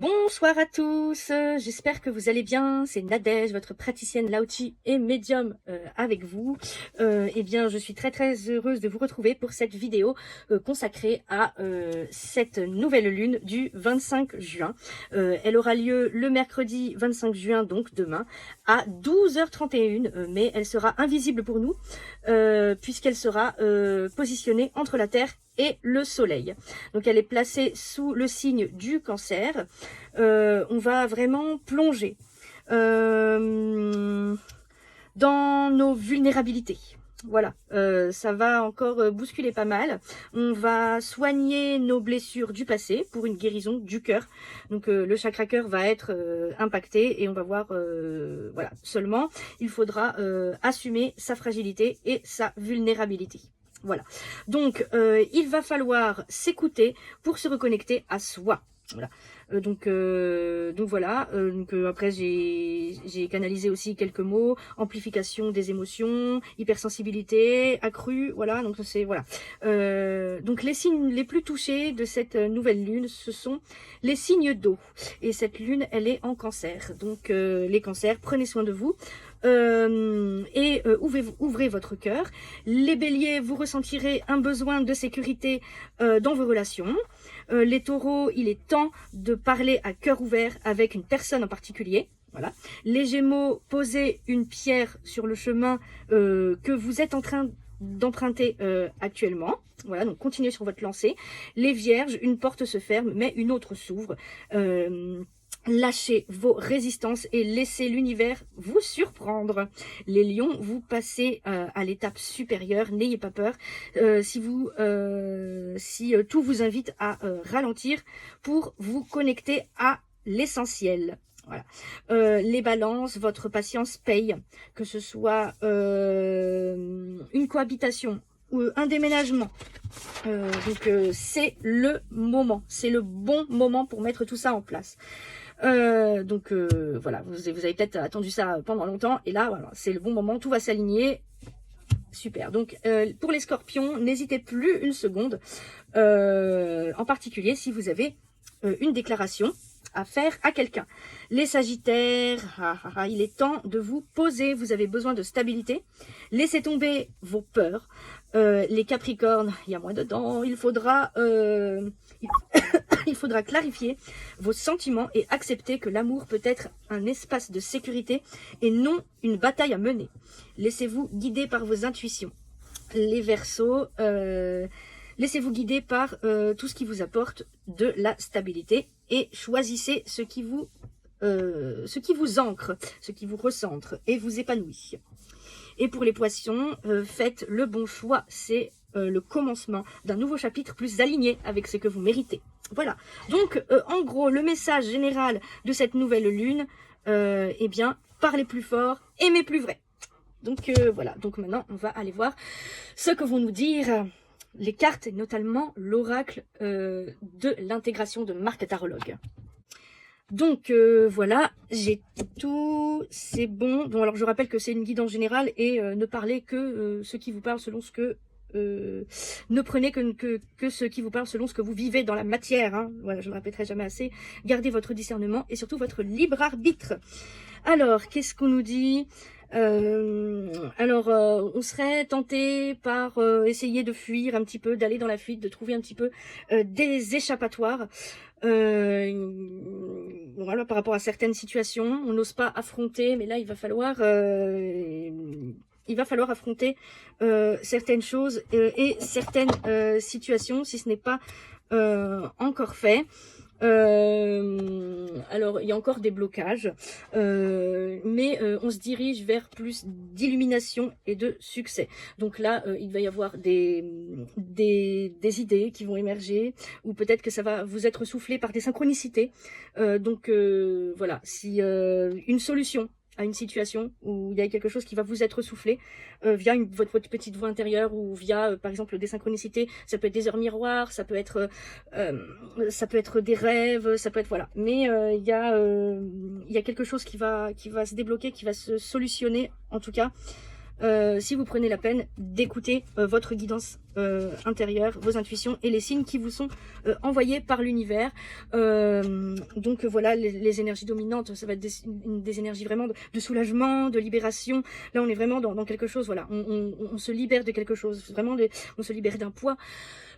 Bonsoir à tous, j'espère que vous allez bien, c'est Nadège, votre praticienne Lao-Chi et médium avec vous. Eh bien, je suis très heureuse de vous retrouver pour cette vidéo consacrée à cette nouvelle lune du 25 juin. Elle aura lieu le mercredi 25 juin, donc demain, à 12h31, mais elle sera invisible pour nous, puisqu'elle sera positionnée entre la Terre et le soleil. Donc elle est placée sous le signe du Cancer. On va vraiment plonger dans nos vulnérabilités. Voilà, ça va encore bousculer pas mal. On va soigner nos blessures du passé pour une guérison du cœur. Donc le chakra cœur va être impacté et on va voir, voilà, seulement il faudra assumer sa fragilité et sa vulnérabilité. Voilà, donc il va falloir s'écouter pour se reconnecter à soi. Voilà. Donc voilà. Après j'ai canalisé aussi quelques mots: amplification des émotions, hypersensibilité accrue. Voilà. Donc c'est voilà. Donc les signes les plus touchés de cette nouvelle lune, ce sont les signes d'eau. Et cette lune, elle est en Cancer. Donc les Cancers, prenez soin de vous. Ouvrez votre cœur. Les Béliers, vous ressentirez un besoin de sécurité dans vos relations. Les Taureaux, il est temps de parler à cœur ouvert avec une personne en particulier. Voilà. Les Gémeaux, posez une pierre sur le chemin que vous êtes en train d'emprunter actuellement. Voilà, donc continuez sur votre lancée. Les Vierges, une porte se ferme, mais une autre s'ouvre. Lâchez vos résistances et laissez l'univers vous surprendre. Les lions, vous passez à l'étape supérieure, n'ayez pas peur. Si tout vous invite à ralentir pour vous connecter à l'essentiel. Voilà. Les balances, votre patience paye, que ce soit une cohabitation ou un déménagement. C'est le moment, c'est le bon moment pour mettre tout ça en place. Voilà, vous avez peut-être attendu ça pendant longtemps, et là, voilà, c'est le bon moment, tout va s'aligner. Super. Donc, pour les Scorpions, n'hésitez plus une seconde, en particulier si vous avez une déclaration à faire à quelqu'un. Les Sagittaires, il est temps de vous poser, vous avez besoin de stabilité. Laissez tomber vos peurs. Les Capricornes, il y a moins dedans, il faudra clarifier vos sentiments et accepter que l'amour peut être un espace de sécurité et non une bataille à mener. Laissez-vous guider par vos intuitions. Les Verseaux, laissez-vous guider par tout ce qui vous apporte de la stabilité et choisissez ce qui vous ancre, ce qui vous recentre et vous épanouit. Et pour les Poissons, faites le bon choix. C'est le commencement d'un nouveau chapitre plus aligné avec ce que vous méritez. Voilà. Donc, en gros, le message général de cette nouvelle lune, eh bien, parlez plus fort, aimez plus vrai. Donc, voilà. Donc, maintenant, on va aller voir ce que vont nous dire les cartes, et notamment l'oracle de l'intégration de Marc Tarologue. Donc voilà, j'ai tout, c'est bon. Bon, alors je rappelle que c'est une guidance générale et ne parlez que ce qui vous parle selon ce que... ne prenez que ce qui vous parle selon ce que vous vivez dans la matière. Hein. Voilà, je ne le répéterai jamais assez. Gardez votre discernement et surtout votre libre arbitre. Alors, qu'est-ce qu'on nous dit ? On serait tenté par essayer de fuir un petit peu, d'aller dans la fuite, de trouver un petit peu des échappatoires. Voilà, par rapport à certaines situations, on n'ose pas affronter, mais là il va falloir affronter certaines choses et certaines situations, si ce n'est pas encore fait. Alors il y a encore des blocages, mais on se dirige vers plus d'illumination et de succès. Donc là, il va y avoir des idées qui vont émerger, ou peut-être que ça va vous être soufflé par des synchronicités. Voilà, si une solution à une situation où il y a quelque chose qui va vous être soufflé via votre petite voix intérieure, ou via par exemple des synchronicités. Ça peut être des heures miroirs, ça peut être des rêves, ça peut être voilà. Mais il y a quelque chose qui va se débloquer, qui va se solutionner en tout cas si vous prenez la peine d'écouter votre guidance intérieure, vos intuitions et les signes qui vous sont envoyés par l'univers. Donc voilà, les énergies dominantes, ça va être des énergies vraiment de soulagement, de libération. Là, on est vraiment dans quelque chose, voilà, on se libère de quelque chose, vraiment, on se libère d'un poids.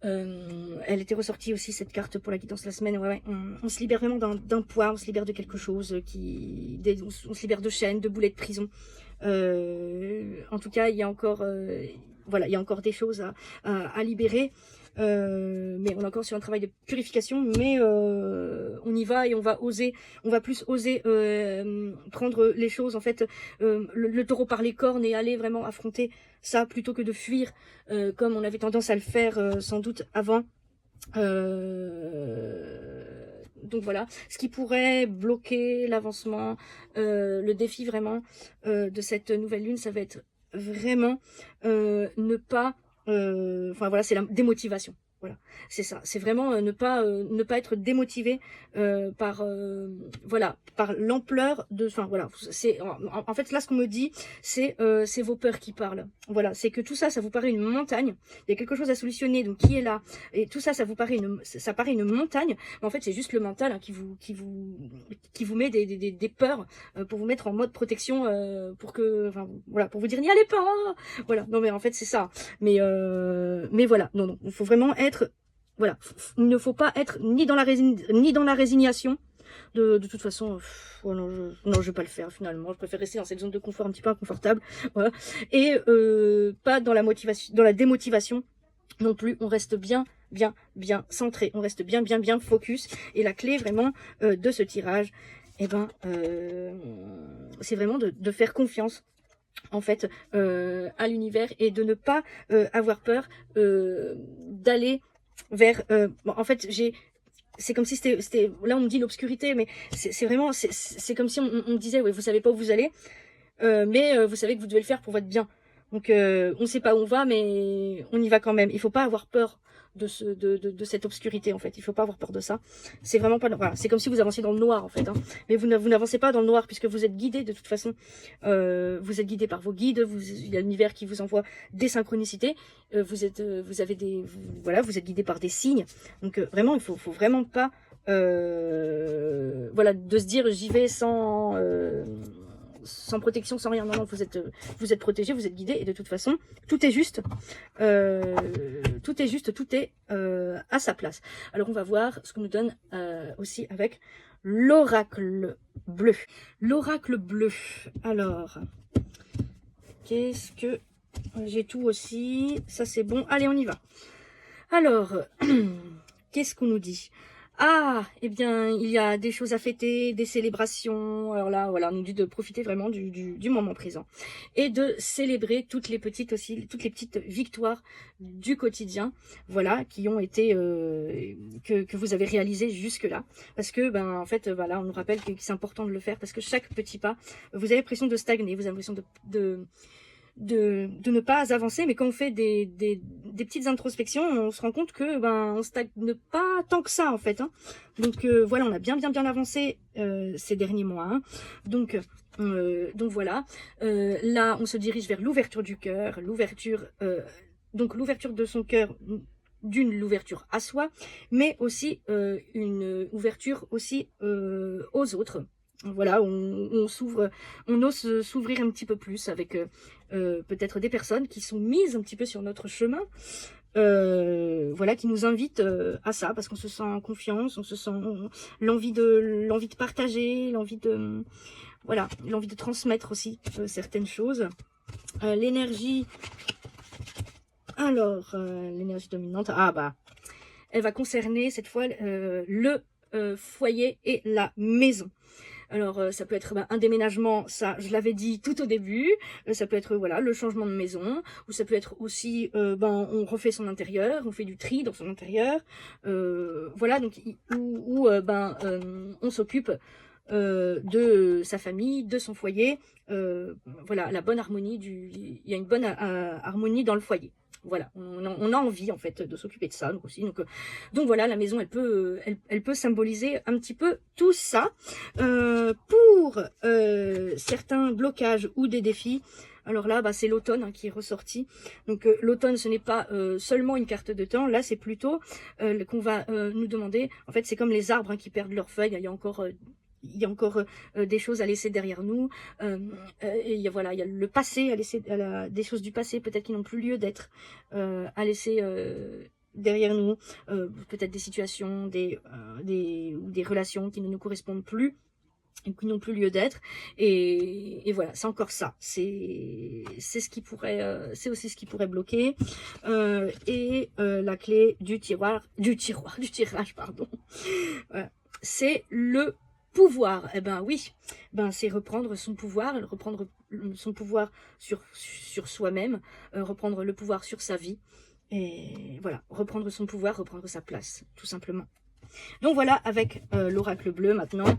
Elle était ressortie aussi, cette carte pour la guidance la semaine. Ouais, on se libère vraiment d'un poids, on se libère de quelque chose, on se libère de chaînes, de boulets de prison. En tout cas, il y a encore, voilà, il y a encore des choses à libérer. Mais on est encore sur un travail de purification, mais on y va et on va plus oser prendre les choses, en fait, le taureau par les cornes et aller vraiment affronter ça plutôt que de fuir comme on avait tendance à le faire sans doute avant. Donc voilà, ce qui pourrait bloquer l'avancement, le défi vraiment de cette nouvelle lune, ça va être vraiment ne pas, enfin voilà, c'est la démotivation. Voilà, c'est ça. C'est vraiment ne pas être démotivé par voilà, par l'ampleur de. Enfin voilà, c'est en fait là ce qu'on me dit, c'est vos peurs qui parlent. Voilà, c'est que tout ça, ça vous paraît une montagne. Il y a quelque chose à solutionner, donc qui est là, et tout ça, ça paraît une montagne. Mais en fait, c'est juste le mental hein, qui vous met des peurs pour vous mettre en mode protection, pour que, enfin voilà, pour vous dire n'y allez pas. Voilà, non mais en fait c'est ça. Mais voilà, non, il faut vraiment être, voilà, il ne faut pas être ni dans la résignation. De toute façon, oh non, je vais pas le faire finalement. Je préfère rester dans cette zone de confort un petit peu inconfortable, voilà. Et pas dans la motivation, dans la démotivation non plus. On reste bien centré. On reste bien focus. Et la clé vraiment de ce tirage, eh ben, c'est vraiment de faire confiance en fait à l'univers et de ne pas avoir peur d'aller vers bon, en fait c'est comme si c'était là on me dit l'obscurité, mais c'est vraiment c'est comme si on me disait ouais, vous savez pas où vous allez mais vous savez que vous devez le faire pour votre bien. Donc on sait pas où on va, mais on y va quand même. Il faut pas avoir peur de cette obscurité en fait. Il faut pas avoir peur de ça. C'est vraiment pas, voilà, c'est comme si vous avanciez dans le noir en fait. Hein. Mais vous n'avancez pas dans le noir puisque vous êtes guidé de toute façon. Vous êtes guidé par vos guides. Il y a l'univers qui vous envoie des synchronicités. Vous êtes guidé par des signes. Donc vraiment, il faut vraiment pas voilà, de se dire j'y vais sans protection, sans rien. Non, vous êtes protégé, vous êtes guidé, et de toute façon, tout est juste. Tout est à sa place. Alors, on va voir ce qu'on nous donne aussi avec l'oracle bleu. L'oracle bleu. Alors, qu'est-ce que... J'ai tout aussi. Ça, c'est bon. Allez, on y va. Alors, qu'est-ce qu'on nous dit ? Ah, eh bien, il y a des choses à fêter, des célébrations. Alors là, voilà, on nous dit de profiter vraiment du moment présent. Et de célébrer toutes les petites victoires du quotidien, voilà, qui ont été, que vous avez réalisées jusque-là. Parce que, ben, en fait, voilà, on nous rappelle que c'est important de le faire parce que chaque petit pas, vous avez l'impression de stagner, vous avez l'impression de ne pas avancer, mais quand on fait des petites introspections, on se rend compte que ben on stagne pas tant que ça en fait. Hein. Donc voilà, on a bien avancé ces derniers mois. Hein. Donc voilà. Là, on se dirige vers l'ouverture du cœur, l'ouverture de son cœur. L'ouverture à soi, mais aussi une ouverture aussi aux autres. Voilà, on s'ouvre, on ose s'ouvrir un petit peu plus avec peut-être des personnes qui sont mises un petit peu sur notre chemin, voilà, qui nous invitent à ça, parce qu'on se sent en confiance, on se sent l'envie de partager, l'envie de transmettre aussi certaines choses. L'énergie, alors l'énergie dominante, ah bah, elle va concerner cette fois le foyer et la maison. Alors ça peut être un déménagement, ça je l'avais dit tout au début, ça peut être voilà le changement de maison, ou ça peut être aussi on refait son intérieur, on fait du tri dans son intérieur, voilà, donc on s'occupe de sa famille, de son foyer, voilà, la bonne harmonie il y a une bonne harmonie dans le foyer. Voilà, on a envie en fait de s'occuper de ça, donc aussi. Donc voilà, la maison, elle peut symboliser un petit peu tout ça. Pour certains blocages ou des défis, Alors là, bah, c'est l'automne hein, qui est ressorti. Donc l'automne, ce n'est pas seulement une carte de temps. Là, c'est plutôt qu'on va nous demander. En fait, c'est comme les arbres hein, qui perdent leurs feuilles. Il y a encore des choses à laisser derrière nous. Et voilà, il y a le passé à laisser, des choses du passé peut-être qui n'ont plus lieu d'être à laisser derrière nous. Peut-être des situations, des relations qui ne nous correspondent plus, qui n'ont plus lieu d'être, et voilà, c'est encore ça, c'est ce qui pourrait c'est aussi ce qui pourrait bloquer. La clé du tirage, pardon, voilà. C'est le pouvoir. Eh ben oui, ben c'est reprendre son pouvoir sur soi-même, reprendre le pouvoir sur sa vie, et voilà, reprendre son pouvoir, reprendre sa place, tout simplement. Donc voilà, avec l'oracle bleu maintenant,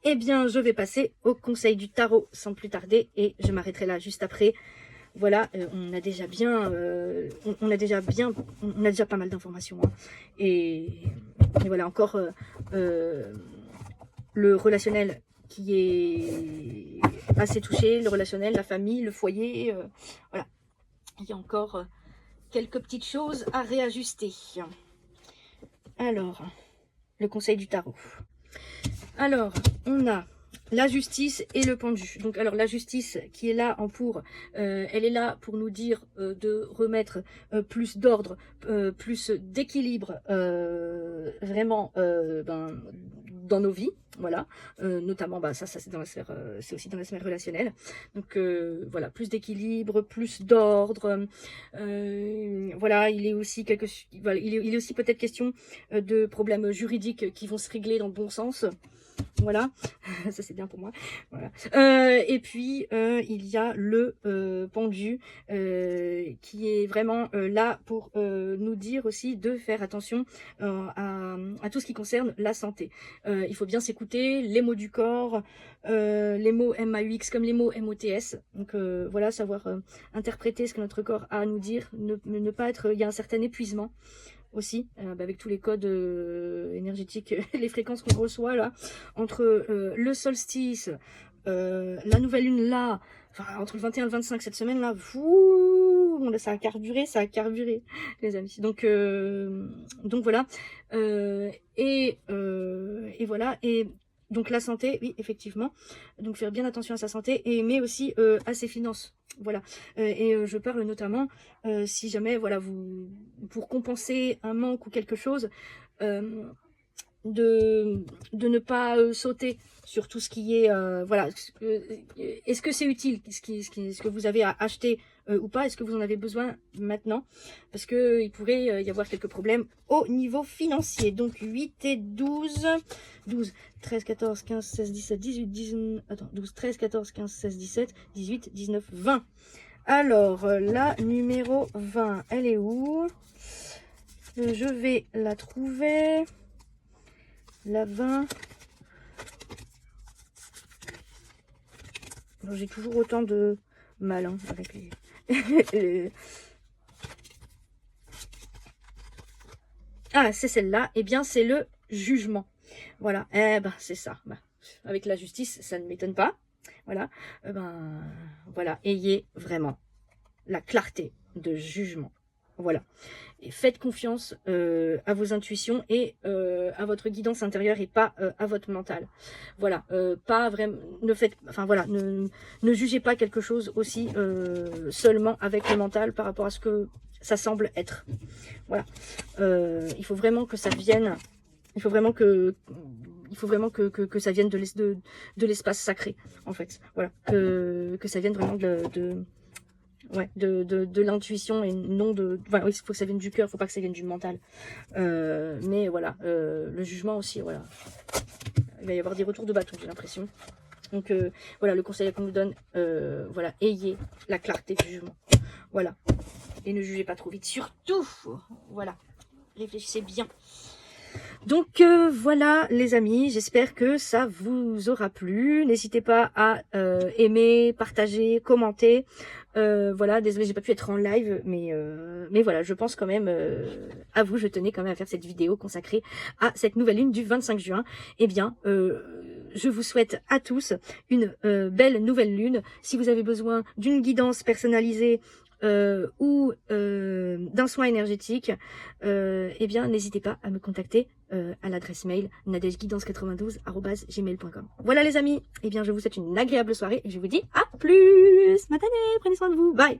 eh bien, je vais passer au conseil du tarot sans plus tarder et je m'arrêterai là juste après. Voilà, on a déjà pas mal d'informations. Hein. Et voilà, encore le relationnel qui est assez touché, le relationnel, la famille, le foyer. Voilà, il y a encore quelques petites choses à réajuster. Alors, le conseil du tarot. Alors, on a la justice et le pendu. Donc, alors, la justice qui est là en pour, elle est là pour nous dire de remettre plus d'ordre, plus d'équilibre, vraiment dans nos vies. Voilà, notamment, ça c'est dans la sphère, c'est aussi dans la sphère relationnelle. Donc voilà, plus d'équilibre, plus d'ordre. Voilà, il est aussi il est aussi peut-être question de problèmes juridiques qui vont se régler dans le bon sens. Voilà, ça c'est bien pour moi. Voilà. Et puis il y a le pendu qui est vraiment là pour nous dire aussi de faire attention à tout ce qui concerne la santé. Il faut bien s'écouter, les mots du corps, les mots MAUX comme les mots MOTS. Donc voilà, savoir interpréter ce que notre corps a à nous dire, ne pas être, il y a un certain épuisement aussi, avec tous les codes énergétiques, les fréquences qu'on reçoit là, entre le solstice, la nouvelle lune là, enfin entre le 21 et le 25 cette semaine là, ça a carburé les amis. Donc voilà, et voilà, et donc la santé, oui effectivement, donc faire bien attention à sa santé, mais aussi à ses finances. Voilà, je parle notamment si jamais voilà pour compenser un manque ou quelque chose, de ne pas sauter sur tout ce qui est voilà. Est-ce que c'est utile, ce que vous avez à acheter ou pas, est-ce que vous en avez besoin maintenant, parce que il pourrait y avoir quelques problèmes au niveau financier. Donc 8 et 12, 13, 14, 15, 16, 17, 18, 19, attends, 12, 13, 14, 15, 16, 17, 18, 19, 20. Alors, la numéro 20, elle est où? Je vais la trouver. La 20. J'ai toujours autant de mal hein, avec les... Ah, c'est celle-là. Eh bien, c'est le jugement. Voilà. Eh ben, c'est ça. Avec la justice, ça ne m'étonne pas. Voilà. Voilà. Ayez vraiment la clarté de jugement. Voilà. Et faites confiance à vos intuitions et à votre guidance intérieure et pas à votre mental. Voilà, pas vraiment. Ne jugez pas quelque chose aussi seulement avec le mental par rapport à ce que ça semble être. Voilà, il faut vraiment que ça vienne. Il faut vraiment que ça vienne de l'espace sacré en fait. Voilà, que ça vienne vraiment de l'intuition et non de... Voilà, il faut que ça vienne du cœur, il ne faut pas que ça vienne du mental. Mais voilà, le jugement aussi, voilà. Il va y avoir des retours de bâton, j'ai l'impression. Donc voilà, le conseil qu'on nous donne, voilà, ayez la clarté du jugement. Voilà. Et ne jugez pas trop vite, surtout. Voilà. Réfléchissez bien. Donc voilà les amis, j'espère que ça vous aura plu. N'hésitez pas à aimer, partager, commenter. Voilà, désolé, j'ai pas pu être en live, mais voilà, je pense quand même à vous, je tenais quand même à faire cette vidéo consacrée à cette nouvelle lune du 25 juin. Eh bien, je vous souhaite à tous une belle nouvelle lune. Si vous avez besoin d'une guidance personnalisée ou d'un soin énergétique, eh bien n'hésitez pas à me contacter à l'adresse mail nadejguidance92@gmail.com. Voilà les amis, eh bien je vous souhaite une agréable soirée et je vous dis à plus. Matinée, prenez soin de vous, bye.